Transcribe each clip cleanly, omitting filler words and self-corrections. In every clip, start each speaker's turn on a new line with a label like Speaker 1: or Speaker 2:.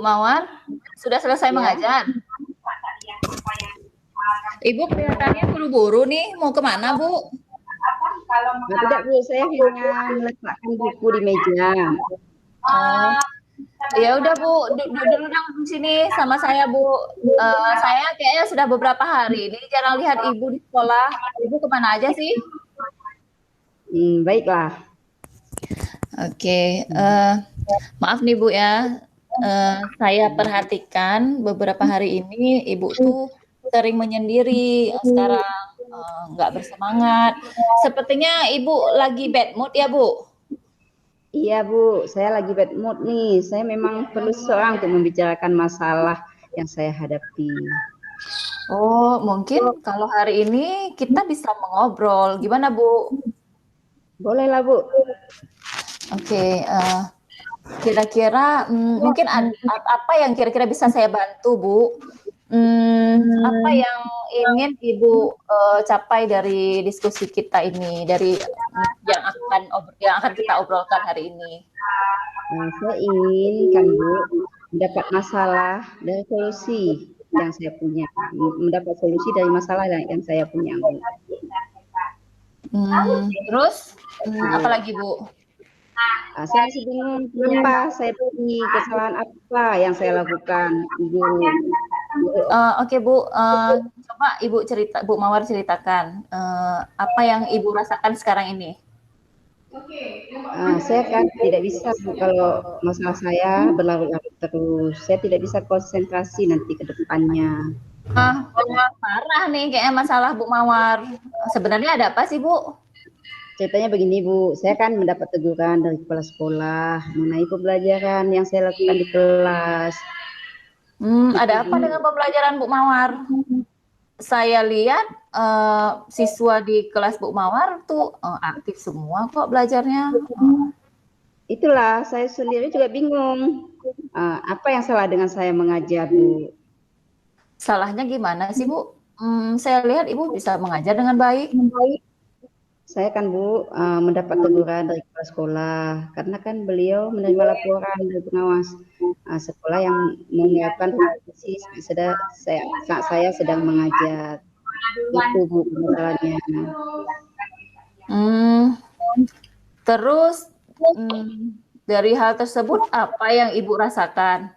Speaker 1: Mawar, sudah selesai
Speaker 2: Ya,
Speaker 1: mengajar? Ibu kelihatannya buru-buru nih, mau kemana Bu?
Speaker 2: tidak Bu, saya hanya meletakkan buku di meja.
Speaker 1: Oh, ya udah Bu, duduk dulu dong di sini sama saya Bu. Saya kayaknya sudah beberapa hari ini jarang lihat Ibu di sekolah. Ibu kemana aja sih?
Speaker 2: Baiklah.
Speaker 1: Oke, maaf nih Bu ya. Saya perhatikan beberapa hari ini Ibu tuh sering menyendiri sekarang, nggak bersemangat. Sepertinya Ibu lagi bad mood ya Bu?
Speaker 2: Iya Bu, saya lagi bad mood nih. Saya memang perlu seseorang untuk membicarakan masalah yang saya hadapi.
Speaker 1: Oh, mungkin kalau hari ini kita bisa mengobrol. Gimana Bu?
Speaker 2: Bolehlah Bu.
Speaker 1: Oke, kira-kira mungkin apa yang kira-kira bisa saya bantu Bu? Apa yang ingin Ibu capai dari diskusi kita ini, dari yang akan kita obrolkan hari ini?
Speaker 2: Saya ingin kan Bu mendapat masalah dari solusi yang saya punya, mendapat solusi dari masalah yang saya punya Bu.
Speaker 1: Terus apa lagi Bu?
Speaker 2: Saya masih bingung kenapa saya begini, kesalahan apa yang saya lakukan, Ibu.
Speaker 1: Oke Bu, coba Bu Mawar ceritakan apa yang Ibu rasakan sekarang ini.
Speaker 2: Saya kan tidak bisa Bu, kalau masalah saya berlarut-larut terus. Saya tidak bisa konsentrasi nanti ke depannya.
Speaker 1: Parah nih kayaknya masalah Bu Mawar. Sebenarnya ada apa sih Bu?
Speaker 2: Ceritanya begini Bu, saya kan mendapat teguran dari kepala sekolah mengenai pembelajaran yang saya lakukan di kelas.
Speaker 1: Ada apa dengan pembelajaran Bu Mawar? Saya lihat siswa di kelas Bu Mawar tuh aktif semua kok belajarnya.
Speaker 2: Itulah saya sendiri juga bingung. Apa yang salah dengan saya mengajar Bu?
Speaker 1: Salahnya gimana sih Bu? Saya lihat Ibu bisa mengajar dengan baik.
Speaker 2: Saya kan Bu mendapat teguran dari kepala sekolah karena kan beliau menerima laporan dari pengawas sekolah yang menyiapkan revisi saat saya sedang mengajar. Itu Bu masalahnya.
Speaker 1: Terus dari hal tersebut apa yang Ibu rasakan?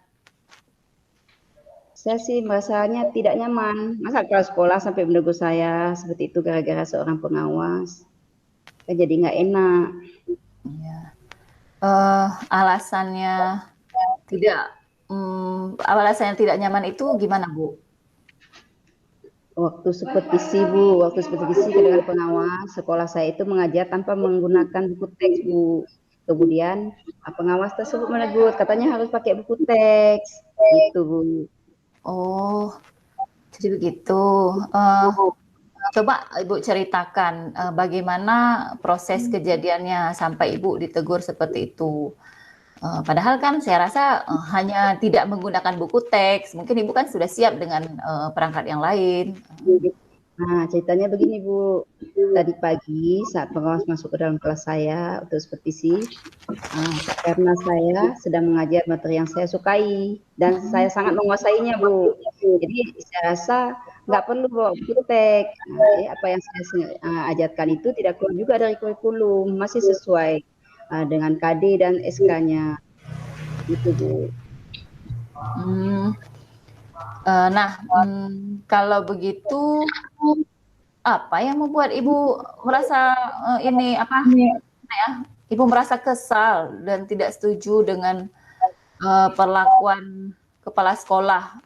Speaker 2: Saya sih merasanya tidak nyaman. Masa kepala sekolah sampai menegur saya seperti itu gara-gara seorang pengawas. Saya jadi nggak enak.
Speaker 1: Ya. Alasannya tidak nyaman itu gimana Bu?
Speaker 2: Waktu supervisi Bu, dengan pengawas sekolah saya itu mengajar tanpa menggunakan buku teks Bu. Kemudian pengawas tersebut menegur, katanya harus pakai buku teks, gitu Bu.
Speaker 1: Oh, jadi begitu. Coba Ibu ceritakan bagaimana proses kejadiannya sampai Ibu ditegur seperti itu. Padahal kan saya rasa hanya tidak menggunakan buku teks, mungkin Ibu kan sudah siap dengan perangkat yang lain.
Speaker 2: Nah, ceritanya begini Bu, tadi pagi saat pengawas masuk ke dalam kelas saya untuk supervisi, karena saya sedang mengajar materi yang saya sukai dan saya sangat menguasainya Bu. Jadi saya rasa nggak perlu bawa buku teks. Apa yang saya ajarkan itu tidak keluar juga dari kurikulum, masih sesuai dengan KD dan SK-nya. Gitu Bu.
Speaker 1: Kalau begitu, apa yang membuat Ibu merasa Ibu merasa kesal dan tidak setuju dengan perlakuan kepala sekolah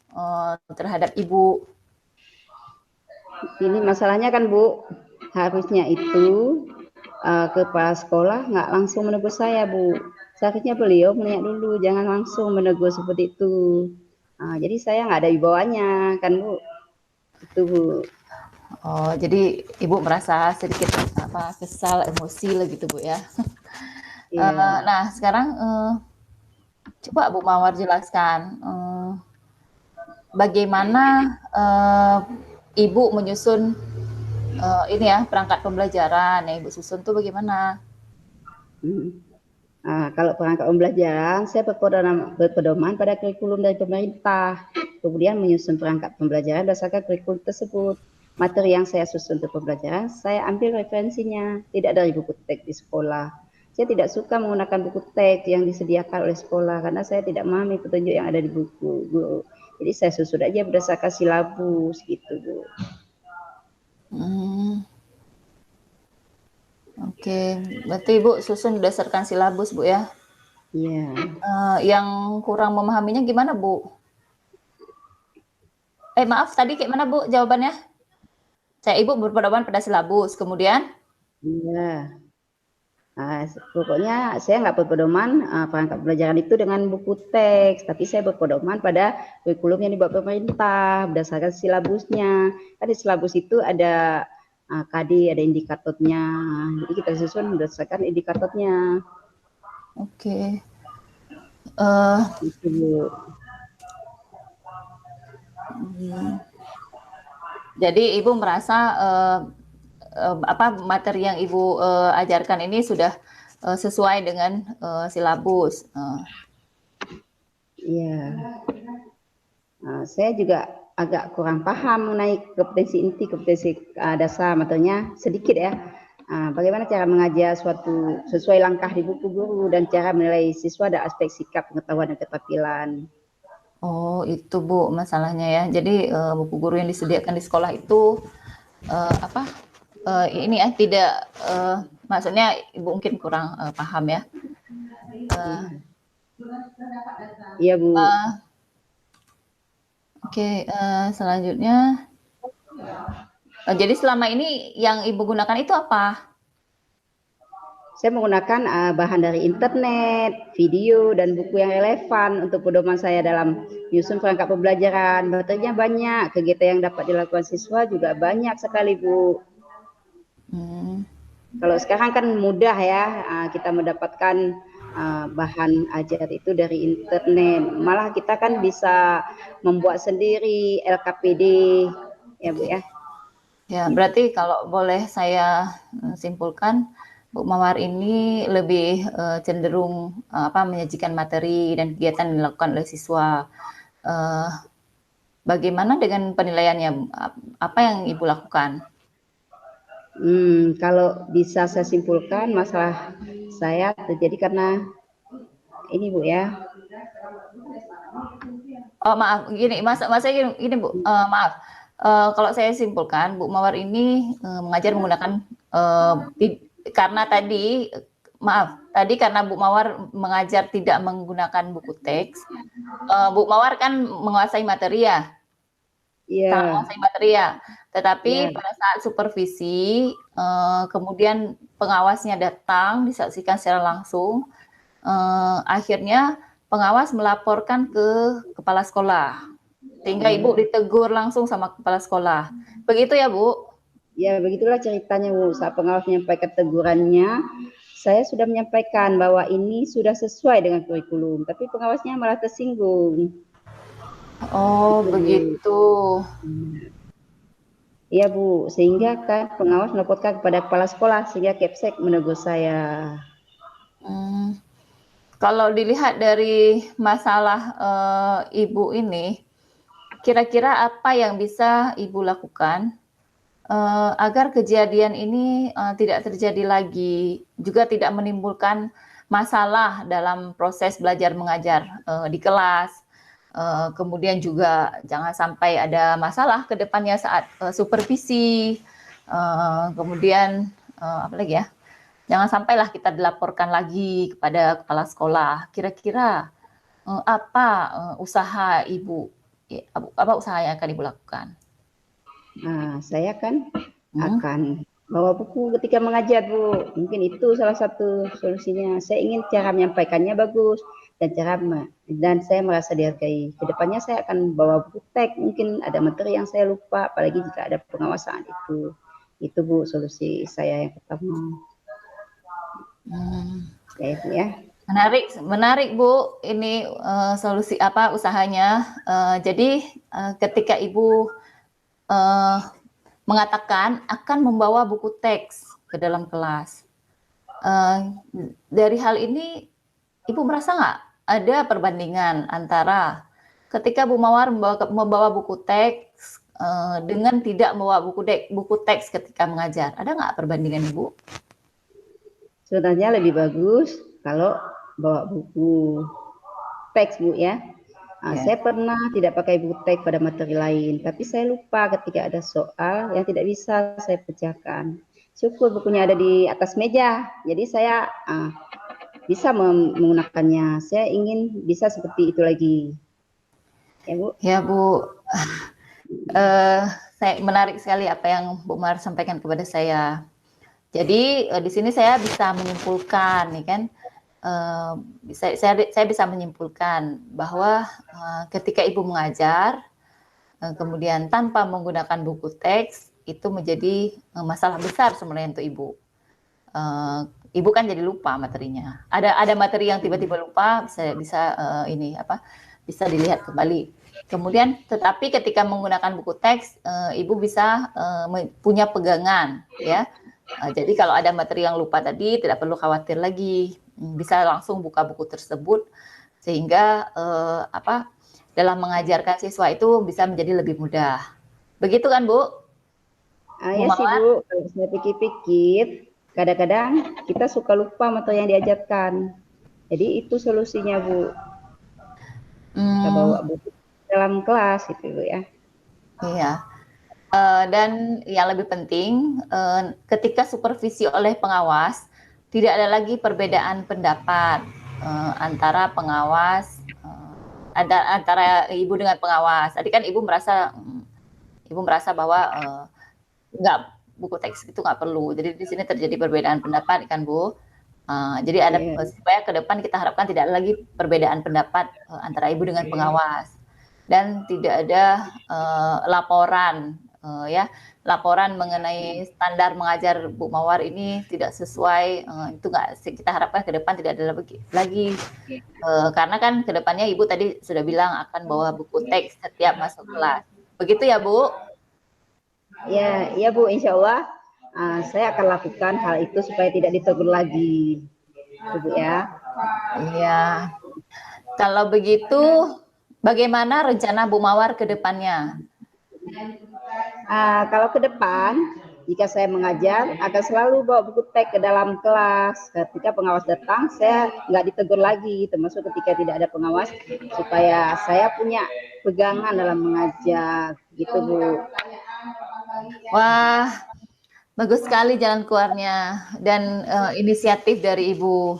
Speaker 1: terhadap Ibu?
Speaker 2: Ini masalahnya kan Bu, harusnya itu kepala sekolah nggak langsung menegur saya Bu. Seharusnya beliau menanya dulu, jangan langsung menegur seperti itu. Jadi saya nggak ada wibawanya kan Bu. Itu Bu.
Speaker 1: Oh, jadi Ibu merasa sedikit kesal, emosi lah gitu Bu ya.
Speaker 2: Iya.
Speaker 1: Nah, sekarang coba Bu Mawar jelaskan bagaimana Ibu menyusun perangkat pembelajaran yang Ibu susun tuh bagaimana?
Speaker 2: Kalau perangkat pembelajaran, saya berpedoman pada kurikulum dari pemerintah, kemudian menyusun perangkat pembelajaran berdasarkan kurikulum tersebut. Materi yang saya susun untuk pembelajaran, saya ambil referensinya, tidak dari buku teks di sekolah. Saya tidak suka menggunakan buku teks yang disediakan oleh sekolah, karena saya tidak memahami petunjuk yang ada di buku guru. Jadi saya susun aja berdasarkan silabus gitu, Bu.
Speaker 1: Hmm, oke, berarti Ibu susun berdasarkan silabus, Bu ya.
Speaker 2: Iya.
Speaker 1: Yang kurang memahaminya gimana, Bu? Maaf, tadi kayak mana, Bu, jawabannya? Ibu berpedoman pada silabus, kemudian?
Speaker 2: Iya. Pokoknya saya nggak berpedoman perangkat pembelajaran itu dengan buku teks, tapi saya berpedoman pada kurikulum yang dibuat pemerintah berdasarkan silabusnya. Kan di silabus itu ada KD, ada indikatornya. Jadi kita susun berdasarkan indikatornya.
Speaker 1: Oke. Uh,
Speaker 2: Itu, Bu.
Speaker 1: Jadi Ibu merasa apa materi yang Ibu ajarkan ini sudah sesuai dengan silabus.
Speaker 2: Iya. Saya juga agak kurang paham mengenai kompetensi inti, kompetensi dasar materinya sedikit ya. Bagaimana cara mengajar suatu sesuai langkah di buku guru dan cara menilai siswa dan aspek sikap, pengetahuan dan keterampilan.
Speaker 1: Oh, itu Bu masalahnya ya. Jadi buku guru yang disediakan di sekolah itu apa? Ini ya tidak maksudnya Ibu mungkin kurang paham ya.
Speaker 2: Iya, Bu.
Speaker 1: Oke, selanjutnya jadi selama ini yang Ibu gunakan itu apa?
Speaker 2: Saya menggunakan bahan dari internet, video, dan buku yang relevan untuk pedoman saya dalam menyusun perangkat pembelajaran. Materinya banyak, kegiatan yang dapat dilakukan siswa juga banyak sekali, Bu.
Speaker 1: Hmm.
Speaker 2: Kalau sekarang kan mudah ya, kita mendapatkan bahan ajar itu dari internet. Malah kita kan bisa membuat sendiri LKPD, ya Bu ya.
Speaker 1: Ya, berarti kalau boleh saya simpulkan, Bu Mawar ini lebih cenderung apa menyajikan materi dan kegiatan yang dilakukan oleh siswa. Uh, Bagaimana dengan penilaiannya? Apa yang Ibu lakukan?
Speaker 2: Kalau bisa saya simpulkan, masalah saya terjadi karena ini Bu ya.
Speaker 1: Oh maaf, gini, saya gini Bu, maaf. Kalau saya simpulkan, Bu Mawar ini mengajar menggunakan karena tadi, maaf, tadi karena Bu Mawar mengajar tidak menggunakan buku teks, Bu Mawar kan menguasai materi ya, sangat
Speaker 2: Iya,
Speaker 1: menguasai materi ya. Tetapi
Speaker 2: iya.
Speaker 1: pada saat supervisi, kemudian pengawasnya datang, disaksikan secara langsung, akhirnya pengawas melaporkan ke kepala sekolah. Sehingga Ibu ditegur langsung sama kepala sekolah. Begitu ya, Bu?
Speaker 2: Ya, begitulah ceritanya Bu. Saat pengawas menyampaikan tegurannya, saya sudah menyampaikan bahwa ini sudah sesuai dengan kurikulum, tapi pengawasnya malah tersinggung.
Speaker 1: Oh,
Speaker 2: Itu, Bu.
Speaker 1: begitu.
Speaker 2: Iya Bu, sehingga kan pengawas melaporkan kepada kepala sekolah sehingga Kepsek menegur saya.
Speaker 1: Hmm, kalau dilihat dari masalah Ibu ini, kira-kira apa yang bisa Ibu lakukan agar kejadian ini tidak terjadi lagi, juga tidak menimbulkan masalah dalam proses belajar mengajar di kelas. Kemudian juga jangan sampai ada masalah ke depannya saat supervisi. Kemudian apa lagi ya? Jangan sampailah kita dilaporkan lagi kepada kepala sekolah. Kira-kira apa usaha Ibu? Apa usaha yang akan Ibu lakukan?
Speaker 2: Saya kan
Speaker 1: Hmm?
Speaker 2: akan bawa buku ketika mengajar Bu. Mungkin itu salah satu solusinya. Saya ingin cara menyampaikannya bagus dan saya merasa dihargai. Kedepannya saya akan bawa buku teks. Mungkin ada materi yang saya lupa, apalagi jika ada pengawasan itu. Itu Bu solusi saya yang pertama.
Speaker 1: Hmm.
Speaker 2: Ya, Bu ya.
Speaker 1: Menarik, menarik Bu. Ini solusi apa usahanya? Jadi ketika Ibu uh, mengatakan akan membawa buku teks ke dalam kelas, dari hal ini Ibu merasa nggak ada perbandingan antara ketika Bu Mawar membawa buku teks dengan tidak membawa buku teks ketika mengajar? Ada nggak perbandingan Ibu?
Speaker 2: Sebenarnya lebih bagus kalau bawa buku teks Bu ya.
Speaker 1: Ya.
Speaker 2: Saya pernah tidak pakai buku teks pada materi lain, tapi saya lupa ketika ada soal yang tidak bisa saya pecahkan. Syukur bukunya ada di atas meja, jadi saya bisa menggunakannya. Saya ingin bisa seperti itu lagi. Ya Bu.
Speaker 1: Ya Bu, saya menarik sekali apa yang Bu Mar sampaikan kepada saya. Jadi di sini saya bisa menyimpulkan, nih kan, saya bisa menyimpulkan bahwa ketika Ibu mengajar, kemudian tanpa menggunakan buku teks, itu menjadi masalah besar sebenarnya untuk Ibu. Ibu kan jadi lupa materinya. Ada materi yang tiba-tiba lupa, bisa dilihat kembali. Kemudian, tetapi ketika menggunakan buku teks, Ibu bisa punya pegangan, ya. Jadi kalau ada materi yang lupa tadi, tidak perlu khawatir lagi, bisa langsung buka buku tersebut, sehingga dalam mengajarkan siswa itu bisa menjadi lebih mudah. Begitu kan Bu? Bu
Speaker 2: Ya sih
Speaker 1: Mawar?
Speaker 2: Bu, kalau saya pikir-pikir, kadang-kadang kita suka lupa materi yang diajarkan. Jadi itu solusinya Bu. Kita bawa buku dalam kelas gitu Bu ya.
Speaker 1: Iya. Dan yang lebih penting, ketika supervisi oleh pengawas, tidak ada lagi perbedaan pendapat antara pengawas, antara ibu dengan pengawas. Tadi kan ibu merasa bahwa nggak, buku teks itu nggak perlu. Jadi di sini terjadi perbedaan pendapat kan Bu. Jadi ada supaya ke depan kita harapkan tidak ada lagi perbedaan pendapat antara ibu dengan pengawas, dan tidak ada laporan laporan mengenai standar mengajar Bu Mawar ini tidak sesuai. Itu nggak, kita harapkan ke depan tidak ada lagi karena kan ke depannya Ibu tadi sudah bilang akan bawa buku teks setiap masuk kelas. Begitu ya Bu?
Speaker 2: Ya Bu, insya Allah saya akan lakukan hal itu supaya tidak ditegur lagi, Bu ya.
Speaker 1: Iya. Kalau begitu, bagaimana rencana Bu Mawar ke depannya?
Speaker 2: Kalau ke depan, jika saya mengajar, akan selalu bawa buku teks ke dalam kelas. Ketika pengawas datang, saya nggak ditegur lagi, termasuk ketika tidak ada pengawas, supaya saya punya pegangan dalam mengajar, gitu Bu.
Speaker 1: Wah, bagus sekali jalan keluarnya dan inisiatif dari Ibu.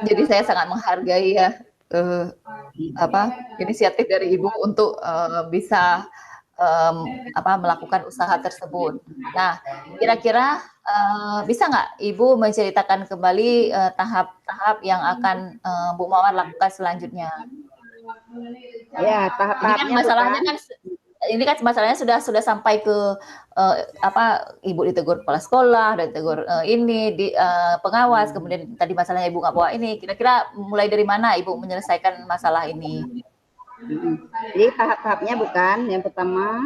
Speaker 1: Jadi saya sangat menghargai ya inisiatif dari Ibu untuk bisa melakukan usaha tersebut. Nah, kira-kira bisa nggak Ibu menceritakan kembali tahap-tahap yang akan Bu Mawar lakukan selanjutnya?
Speaker 2: Ya, tahap-tahapnya
Speaker 1: ini kan masalahnya sudah sampai ke Ibu ditegur kepala sekolah, dan ditegur pengawas, kemudian tadi masalahnya Ibu nggak bawa ini. Kira-kira mulai dari mana Ibu menyelesaikan masalah ini?
Speaker 2: Jadi tahap-tahapnya bukan, yang pertama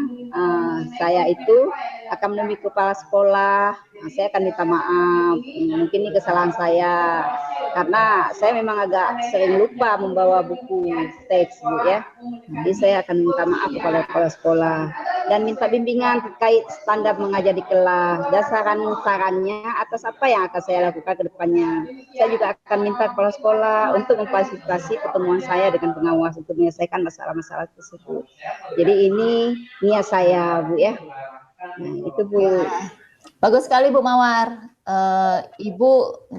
Speaker 2: saya itu akan menemui kepala sekolah, saya akan minta maaf, mungkin ini kesalahan saya, karena saya memang agak sering lupa membawa buku teks Bu ya. Jadi saya akan minta maaf kepada kepala sekolah dan minta bimbingan terkait standar mengajar di kelas, dan saran-sarannya atas apa yang akan saya lakukan ke depannya. Saya juga akan minta kepala sekolah untuk memfasilitasi pertemuan saya dengan pengawas untuk menyelesaikan masalah-masalah tersebut. Jadi ini niat saya Bu ya. Nah, itu Bu.
Speaker 1: Bagus sekali Bu Mawar. Ibu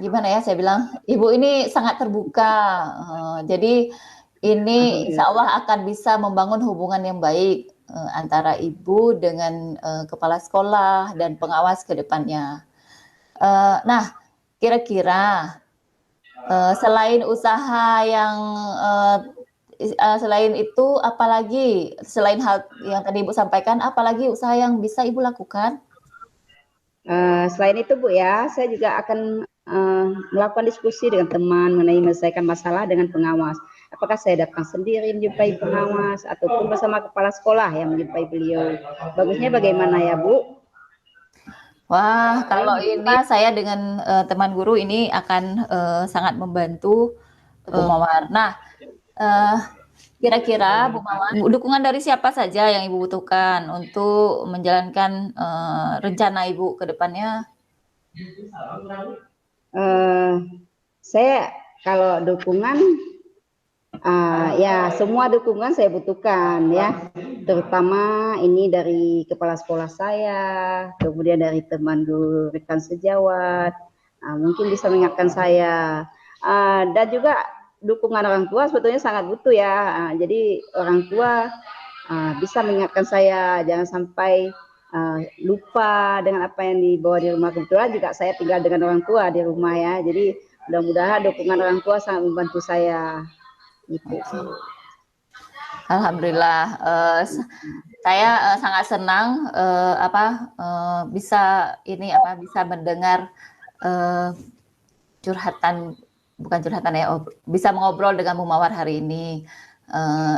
Speaker 1: gimana ya, saya bilang Ibu ini sangat terbuka. Jadi ini insya Allah akan bisa membangun hubungan yang baik antara Ibu dengan kepala sekolah dan pengawas ke depannya. Nah, kira-kira selain usaha yang selain itu, apalagi selain hal yang tadi Ibu sampaikan, apalagi usaha yang bisa Ibu lakukan?
Speaker 2: Selain itu Bu ya, saya juga akan melakukan diskusi dengan teman mengenai menyelesaikan masalah dengan pengawas. Apakah saya datang sendiri menjumpai pengawas ataupun bersama kepala sekolah yang menjumpai beliau. Bagusnya bagaimana ya Bu?
Speaker 1: Wah, kalau ini saya dengan teman guru ini akan sangat membantu Bu Mawar. Nah, eh, kira-kira Bu Mawar, dukungan dari siapa saja yang Ibu butuhkan untuk menjalankan rencana Ibu ke depannya?
Speaker 2: Eh, saya kalau dukungan, ya semua dukungan saya butuhkan ya, terutama ini dari kepala sekolah saya, kemudian dari teman guru rekan sejawat, mungkin bisa mengingatkan saya, dan juga dukungan orang tua sebetulnya sangat butuh ya. Jadi orang tua bisa mengingatkan saya jangan sampai lupa dengan apa yang dibawa di rumah. Kebetulan juga saya tinggal dengan orang tua di rumah ya, jadi mudah-mudahan dukungan orang tua sangat membantu saya gitu.
Speaker 1: Alhamdulillah, saya sangat senang bisa bisa mendengar curhatan, bukan curhatan ya, bisa mengobrol dengan Bu Mawar hari ini.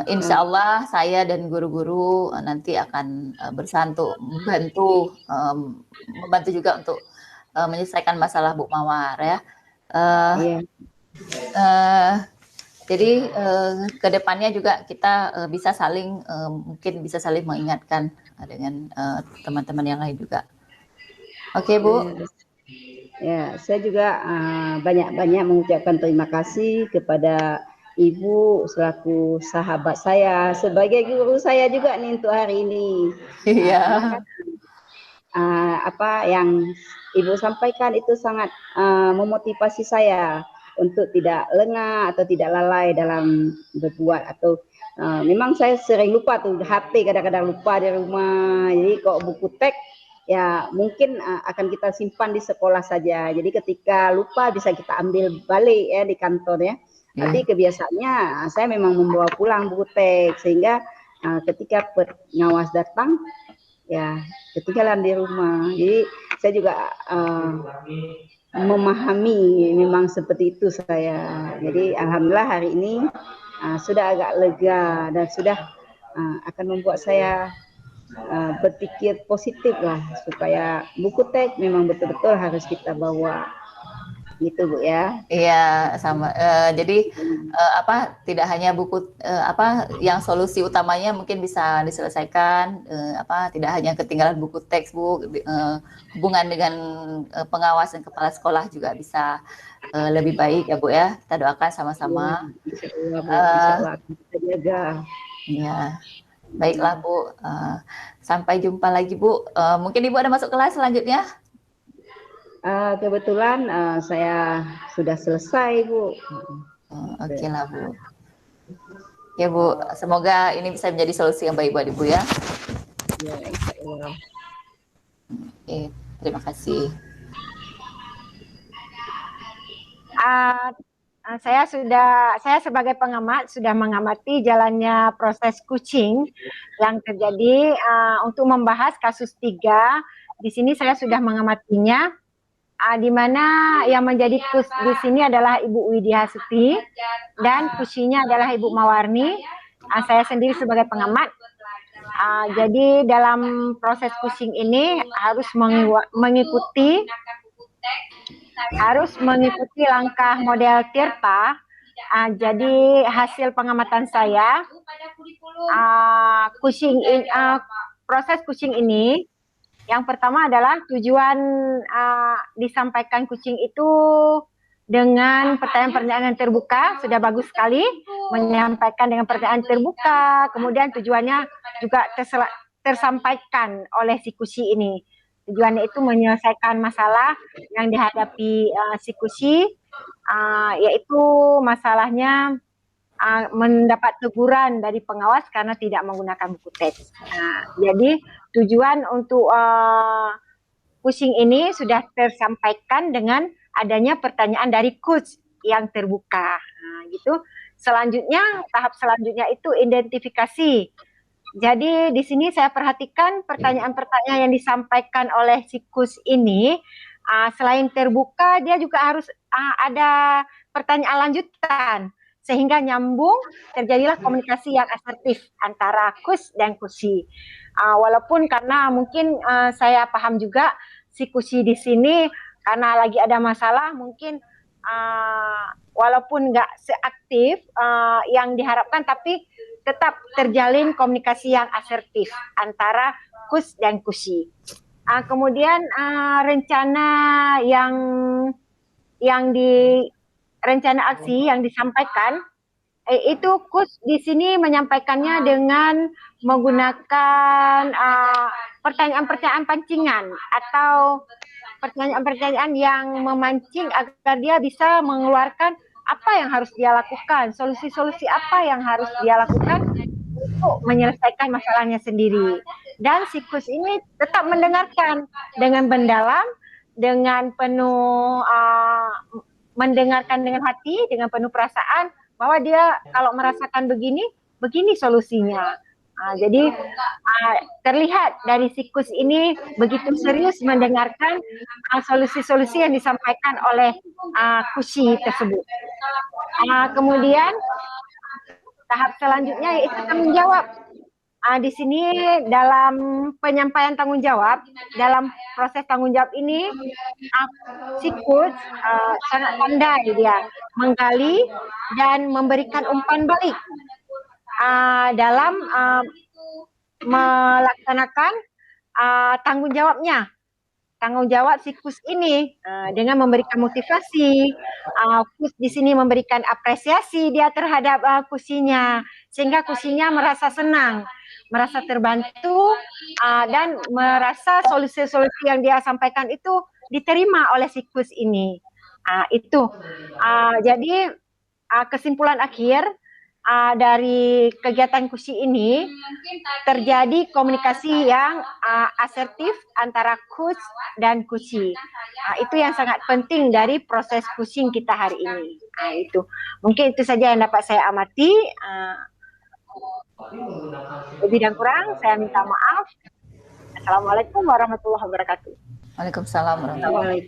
Speaker 1: Insya Allah saya dan guru-guru nanti akan bersatu membantu juga untuk menyelesaikan masalah Bu Mawar ya.
Speaker 2: Iya.
Speaker 1: Jadi kedepannya juga kita mungkin bisa saling mengingatkan dengan teman-teman yang lain juga. Oke, Bu.
Speaker 2: Ya, saya juga banyak-banyak mengucapkan terima kasih kepada Ibu selaku sahabat saya, sebagai guru saya juga nih untuk hari ini.
Speaker 1: Iya.
Speaker 2: Karena kan apa yang Ibu sampaikan itu sangat memotivasi saya untuk tidak lengah atau tidak lalai dalam berbuat, atau memang saya sering lupa tuh HP, kadang-kadang lupa di rumah. Jadi kok buku teks ya mungkin akan kita simpan di sekolah saja. Jadi ketika lupa bisa kita ambil balik ya di kantor ya. Tapi kebiasaannya saya memang membawa pulang buku teks, sehingga ketika pengawas datang ya ketinggalan di rumah. Jadi saya juga memahami memang seperti itu saya. Jadi alhamdulillah hari ini sudah agak lega dan sudah akan membuat saya berpikir positif lah, supaya buku teks memang betul-betul harus kita bawa. Gitu Bu ya.
Speaker 1: Iya, sama. Jadi tidak hanya buku yang solusi utamanya mungkin bisa diselesaikan, tidak hanya ketinggalan buku teks, Bu. Hubungan dengan pengawas dan kepala sekolah juga bisa lebih baik ya Bu ya. Kita doakan sama-sama.
Speaker 2: Insyaallah kita jaga.
Speaker 1: Ya, baiklah Bu. Sampai jumpa lagi Bu. Mungkin Ibu ada masuk kelas selanjutnya?
Speaker 2: Kebetulan saya sudah selesai Bu.
Speaker 1: Oke lah Bu. Ya Bu, semoga ini bisa menjadi solusi yang baik buat Ibu ya.
Speaker 2: Ya, insyaallah.
Speaker 1: Oke, terima kasih.
Speaker 3: Saya sebagai pengamat sudah mengamati jalannya proses kucing yang terjadi. Untuk membahas kasus 3, di sini saya sudah mengamatinya, di mana yang menjadi kus di sini adalah Ibu Widya Suti dan kusinya adalah Ibu Mawarni. Saya sendiri sebagai pengamat. Jadi dalam proses kucing ini harus mengikuti langkah model Tirta. Jadi hasil pengamatan saya, proses kucing ini, yang pertama adalah tujuan disampaikan kucing itu dengan pertanyaan-pertanyaan yang terbuka. Sudah bagus sekali menyampaikan dengan pertanyaan terbuka, kemudian tujuannya juga tersampaikan oleh si kusi ini. Tujuannya itu menyelesaikan masalah yang dihadapi si kusi, yaitu masalahnya mendapat teguran dari pengawas karena tidak menggunakan buku teks. Jadi tujuan untuk kucing ini sudah tersampaikan dengan adanya pertanyaan dari coach yang terbuka. Gitu. Selanjutnya, tahap selanjutnya itu identifikasi. Jadi di sini saya perhatikan pertanyaan-pertanyaan yang disampaikan oleh si coach ini, selain terbuka, dia juga harus ada pertanyaan lanjutan, sehingga nyambung, terjadilah komunikasi yang asertif antara kus dan kusi. Walaupun karena mungkin saya paham juga si kusi di sini karena lagi ada masalah, mungkin walaupun nggak seaktif yang diharapkan, tapi tetap terjalin komunikasi yang asertif antara kus dan kusi. Kemudian rencana yang di rencana aksi yang disampaikan itu kus di sini menyampaikannya dengan menggunakan pertanyaan-pertanyaan pancingan atau pertanyaan-pertanyaan yang memancing agar dia bisa mengeluarkan apa yang harus dia lakukan, solusi-solusi apa yang harus dia lakukan untuk menyelesaikan masalahnya sendiri. Dan siklus ini tetap mendengarkan dengan mendalam, dengan penuh mendengarkan dengan hati, dengan penuh perasaan bahwa dia kalau merasakan begini, begini solusinya. Jadi terlihat dari siklus ini begitu serius mendengarkan solusi-solusi yang disampaikan oleh kusi tersebut. Kemudian tahap selanjutnya yaitu tanggung jawab. Di sini dalam penyampaian tanggung jawab, dalam proses tanggung jawab ini, siklus sangat pandai dia menggali dan memberikan umpan balik dalam melaksanakan tanggung jawabnya. Tanggung jawab siklus ini dengan memberikan motivasi, kus di sini memberikan apresiasi dia terhadap kusinya, sehingga kusinya merasa senang, merasa terbantu dan merasa solusi-solusi yang dia sampaikan itu diterima oleh siklus ini. Jadi kesimpulan akhir dari kegiatan kusi ini terjadi komunikasi yang asertif antara kus dan kusi. Itu yang sangat penting dari proses kucing kita hari ini. Itu mungkin itu saja yang dapat saya amati. Lebih dan kurang saya minta maaf. Assalamualaikum warahmatullahi wabarakatuh.
Speaker 1: Waalaikumsalam warahmatullahi wabarakatuh.